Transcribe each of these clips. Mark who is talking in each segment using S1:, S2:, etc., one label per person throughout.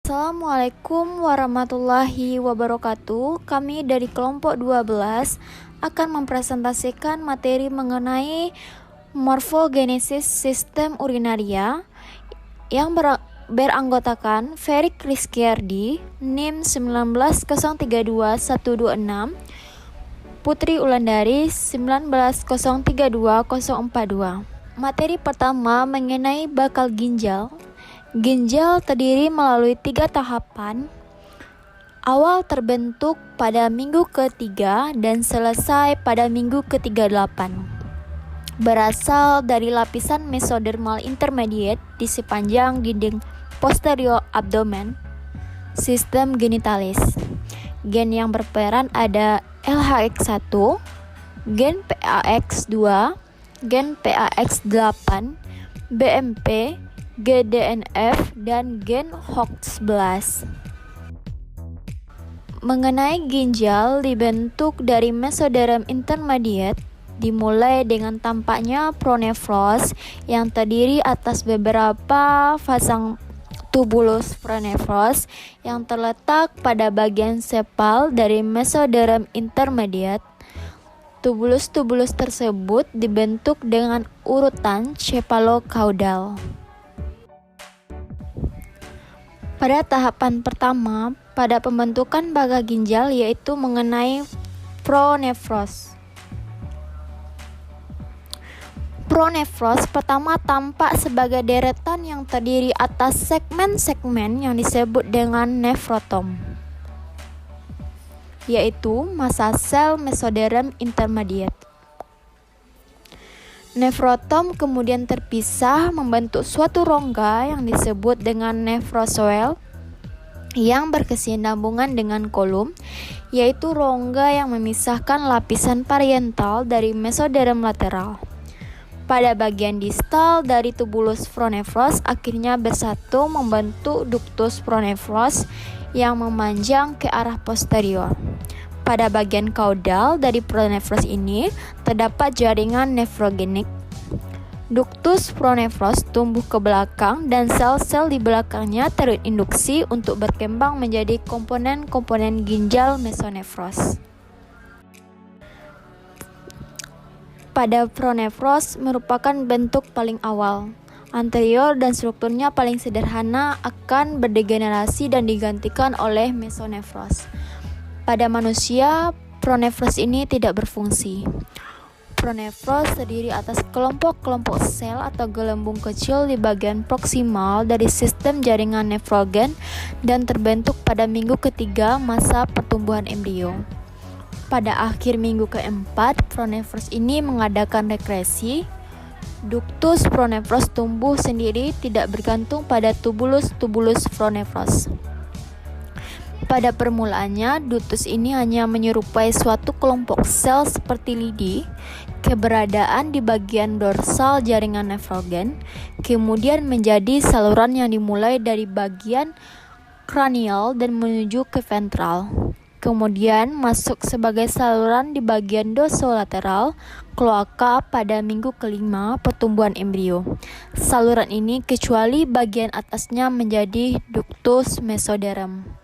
S1: Assalamualaikum warahmatullahi wabarakatuh. Kami dari kelompok 12 akan mempresentasikan materi mengenai morfogenesis sistem urinaria yang beranggotakan Ferry Rizkyardi, NIM 19032.126, Putri Ulandari 19032.042. Materi pertama mengenai bakal ginjal. Ginjal terdiri melalui 3 tahapan. Awal terbentuk pada minggu ke-3 dan selesai pada minggu ke-38. Berasal dari lapisan mesodermal intermediate di sepanjang dinding posterior abdomen, sistem genitalis. Gen yang berperan ada LHX1, gen PAX2, gen PAX8, BMP, GDNF, dan gen HOX11. Mengenai ginjal dibentuk dari mesoderm intermediate, dimulai dengan tampaknya pronefros yang terdiri atas beberapa pasang tubulus pronefros yang terletak pada bagian sepal dari mesoderm intermediate. Tubulus-tubulus tersebut dibentuk dengan urutan cephalocaudal. Pada tahapan pertama, pada pembentukan bakal ginjal yaitu mengenai pronefros. Pronefros pertama tampak sebagai deretan yang terdiri atas segmen-segmen yang disebut dengan nefrotom, yaitu massa sel mesoderm intermediate. Nefrotom kemudian terpisah membentuk suatu rongga yang disebut dengan nefrozoel yang berkesinambungan dengan kolum, yaitu rongga yang memisahkan lapisan parietal dari mesoderm lateral. Pada bagian distal dari tubulus pronefros akhirnya bersatu membentuk ductus pronefros yang memanjang ke arah posterior. Pada bagian kaudal dari pronefros ini terdapat jaringan nefrogenik. Ductus pronefros tumbuh ke belakang dan sel-sel di belakangnya terinduksi untuk berkembang menjadi komponen-komponen ginjal mesonefros. Pada pronefros merupakan bentuk paling awal. Anterior dan strukturnya paling sederhana akan berdegenerasi dan digantikan oleh mesonefros. Pada manusia, pronefros ini tidak berfungsi. Pronefros terdiri atas kelompok-kelompok sel atau gelembung kecil di bagian proksimal dari sistem jaringan nefrogen dan terbentuk pada minggu ke-3 masa pertumbuhan embrio. Pada akhir minggu ke-4, pronefros ini mengadakan regresi. Ductus pronefros tumbuh sendiri tidak bergantung pada tubulus-tubulus pronefros. Pada permulaannya, ductus ini hanya menyerupai suatu kelompok sel seperti lidi, keberadaan di bagian dorsal jaringan nefrogen, kemudian menjadi saluran yang dimulai dari bagian kranial dan menuju ke ventral. Kemudian masuk sebagai saluran di bagian dorsolateral kloaka pada minggu ke-5 pertumbuhan embrio. Saluran ini kecuali bagian atasnya menjadi ductus mesoderm.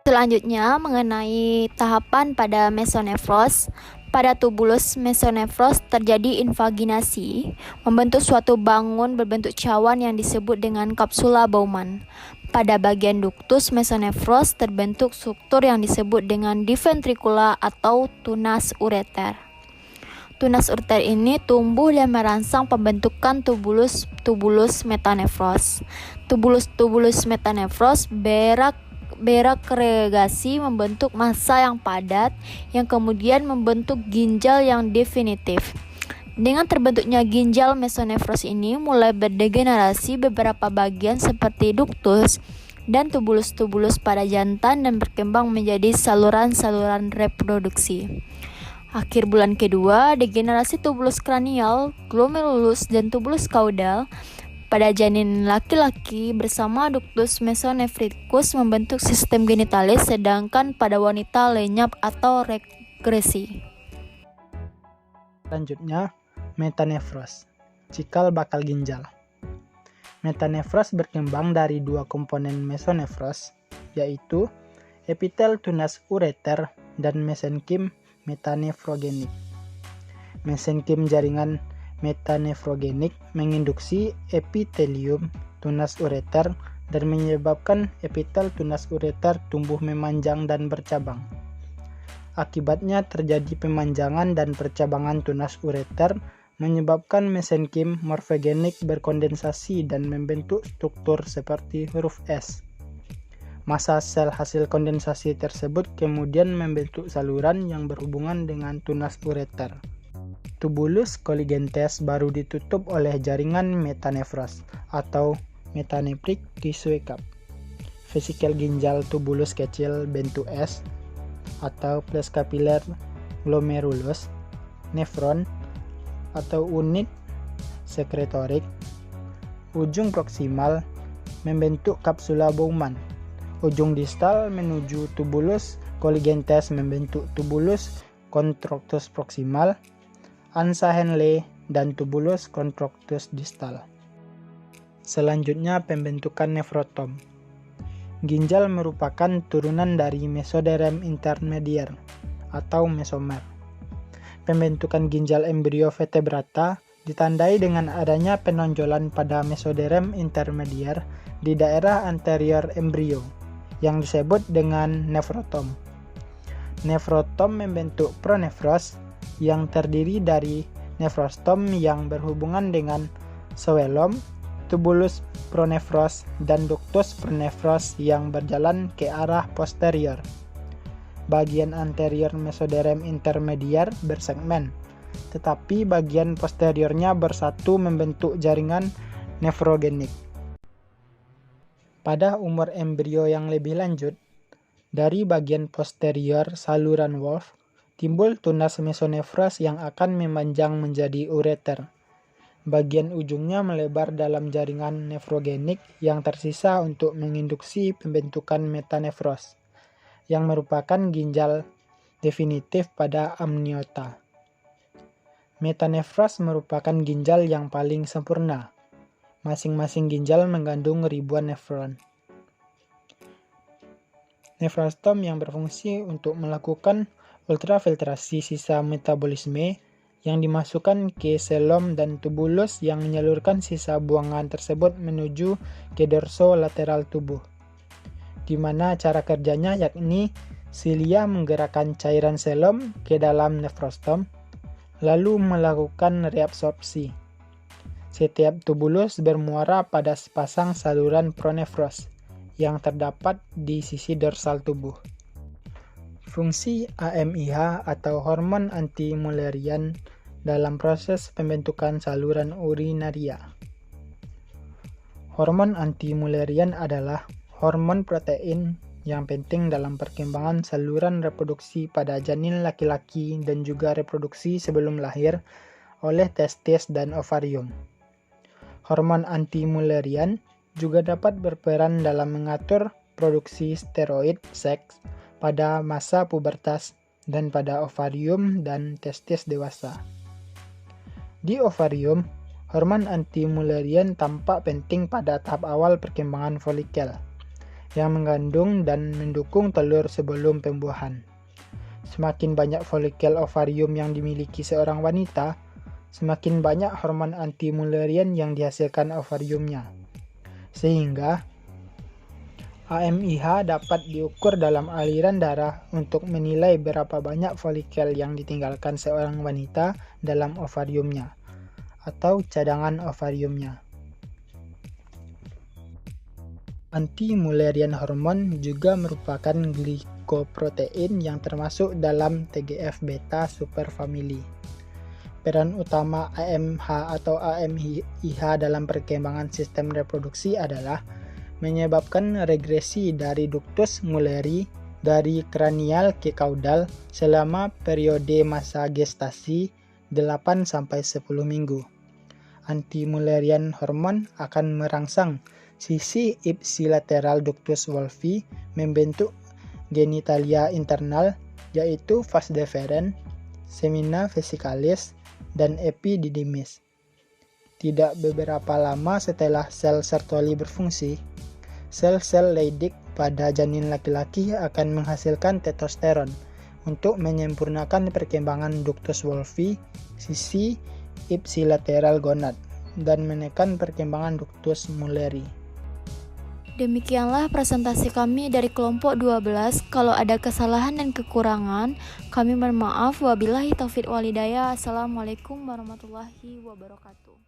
S1: Selanjutnya mengenai tahapan pada mesonefros. Pada tubulus mesonefros terjadi invaginasi, membentuk suatu bangun berbentuk cawan yang disebut dengan kapsula Bowman. Pada bagian ductus mesonefros terbentuk struktur yang disebut dengan diventricula atau tunas ureter. Tunas ureter ini tumbuh dan merangsang pembentukan tubulus metanefros. Tubulus metanefros berakregasi membentuk massa yang padat yang kemudian membentuk ginjal yang definitif. Dengan terbentuknya ginjal mesonefros ini mulai berdegenerasi beberapa bagian seperti ductus dan tubulus-tubulus pada jantan dan berkembang menjadi saluran-saluran reproduksi. Akhir bulan kedua, degenerasi tubulus kranial, glomerulus, dan tubulus kaudal pada janin laki-laki bersama ductus mesonefricus membentuk sistem genitalis, sedangkan pada wanita lenyap atau regresi.
S2: Selanjutnya, metanefros, cikal bakal ginjal. Metanefros berkembang dari dua komponen mesonefros, yaitu epitel tunas ureter dan mesenkim metanefrogenik. Mesenkim jaringan metanefrogenik menginduksi epitelium tunas ureter dan menyebabkan epitel tunas ureter tumbuh memanjang dan bercabang. Akibatnya terjadi pemanjangan dan percabangan tunas ureter menyebabkan mesenkim morfogenik berkondensasi dan membentuk struktur seperti huruf S. Massa sel hasil kondensasi tersebut kemudian membentuk saluran yang berhubungan dengan tunas ureter. Tubulus coligentes baru ditutup oleh jaringan metanefros atau metanephric tissue cup. Vesikel ginjal tubulus kecil bentuk S atau plus capillary glomerulus, nefron atau unit sekretorik, ujung proksimal membentuk kapsula Bowman, ujung distal menuju tubulus coligentes membentuk tubulus contractus proximal, ansa Henle, dan tubulus contractus distal. Selanjutnya pembentukan nefrotom. Ginjal merupakan turunan dari mesoderm intermedier atau mesomer. Pembentukan ginjal embrio vertebrata ditandai dengan adanya penonjolan pada mesoderm intermedier di daerah anterior embrio yang disebut dengan nefrotom. Nefrotom membentuk pronefros yang terdiri dari nefrostom yang berhubungan dengan zoelom, tubulus pronefros, dan ductus pronefros yang berjalan ke arah posterior. Bagian anterior mesoderm intermedier bersegmen, tetapi bagian posteriornya bersatu membentuk jaringan nefrogenik. Pada umur embrio yang lebih lanjut, dari bagian posterior saluran Wolff timbul tunas mesonefros yang akan memanjang menjadi ureter. Bagian ujungnya melebar dalam jaringan nefrogenik yang tersisa untuk menginduksi pembentukan metanefros, yang merupakan ginjal definitif pada amniota. Metanefros merupakan ginjal yang paling sempurna. Masing-masing ginjal mengandung ribuan nefron. Nefrostom yang berfungsi untuk melakukan ultrafiltrasi sisa metabolisme yang dimasukkan ke selom dan tubulus yang menyalurkan sisa buangan tersebut menuju ke dorsolateral tubuh, di mana cara kerjanya yakni silia menggerakkan cairan selom ke dalam nefrostom, lalu melakukan reabsorpsi. Setiap tubulus bermuara pada sepasang saluran pronefros yang terdapat di sisi dorsal tubuh. Fungsi AMIH atau hormon anti-Mullerian dalam proses pembentukan saluran urinaria. Hormon anti-Mullerian adalah hormon protein yang penting dalam perkembangan saluran reproduksi pada janin laki-laki dan juga reproduksi sebelum lahir oleh testis dan ovarium. Hormon anti-Mullerian juga dapat berperan dalam mengatur produksi steroid seks pada masa pubertas dan pada ovarium dan testis dewasa. Di ovarium, hormon anti-Mullerian tampak penting pada tahap awal perkembangan folikel, yang mengandung dan mendukung telur sebelum pembuahan. Semakin banyak folikel ovarium yang dimiliki seorang wanita, semakin banyak hormon anti-Mullerian yang dihasilkan ovariumnya. Sehingga AMIH dapat diukur dalam aliran darah untuk menilai berapa banyak folikel yang ditinggalkan seorang wanita dalam ovariumnya atau cadangan ovariumnya. Anti-Mullerian hormon juga merupakan glikoprotein yang termasuk dalam TGF-beta superfamily. Peran utama AMH atau AMIH dalam perkembangan sistem reproduksi adalah menyebabkan regresi dari ductus Mulleri dari kranial ke kaudal selama periode masa gestasi 8-10 minggu. Anti-Mullerian hormon akan merangsang sisi ipsilateral ductus Wolffi membentuk genitalia internal, yaitu vas deferens, semina vesicalis, dan epididymis. Tidak beberapa lama setelah sel Sertoli berfungsi, sel-sel Leydig pada janin laki-laki akan menghasilkan testosteron untuk menyempurnakan perkembangan ductus wolfi, sisi ipsilateral gonad, dan menekan perkembangan ductus mulleri.
S1: Demikianlah presentasi kami dari kelompok 12. Kalau ada kesalahan dan kekurangan, kami mohon maaf. Wabillahi taufiq walhidayah. Assalamualaikum warahmatullahi wabarakatuh.